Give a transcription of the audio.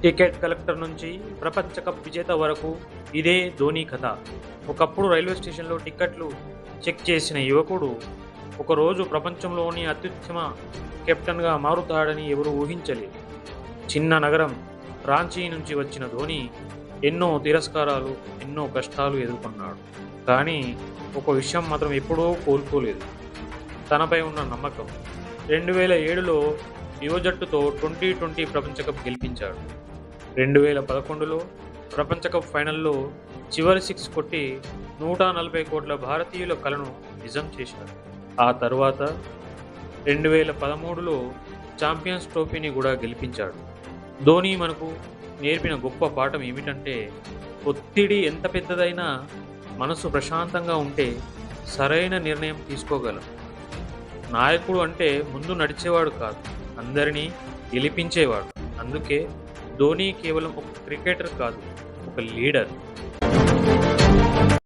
Ticket collector నుంచి ప్రపంచ cup విజేత వరకు ఇదే ధోని కథ. ఒకప్పుడు రైల్వే స్టేషన్లో టిక్కెట్లు చెక్ చేసిన యువకుడు ఒకరోజు ప్రపంచంలోని అత్యుత్తమ కెప్టెన్గా మారుతాడని ఎవరూ ఊహించలేదు. చిన్న నగరం రాంచీ నుంచి వచ్చిన ధోని ఎన్నో తిరస్కారాలు, ఎన్నో కష్టాలు ఎదుర్కొన్నాడు. కానీ ఒక విషయం మాత్రం ఎప్పుడూ కోల్పోలేదు: తనపై ఉన్న నమ్మకం. 2007లో యువ జట్టుతో T20 ప్రపంచ కప్ గెలిపించాడు. 2011లో ప్రపంచ కప్ ఫైనల్లో చివరి సిక్స్ కొట్టి 140 కోట్ల భారతీయుల కలను నిజం చేశాడు. ఆ తర్వాత 2013లో ఛాంపియన్స్ ట్రోఫీని కూడా గెలిపించాడు. ధోని మనకు నేర్పిన గొప్ప పాఠం ఏమిటంటే, ఒత్తిడి ఎంత పెద్దదైనా మనసు ప్రశాంతంగా ఉంటే సరైన నిర్ణయం తీసుకోగలం. నాయకుడు అంటే ముందు నడిచేవాడు కాదు, అందరినీ గెలిపించేవాడు. అందుకే ధోని కేవలం ఒక క్రికెటర్ కాదు, ఒక లీడర్.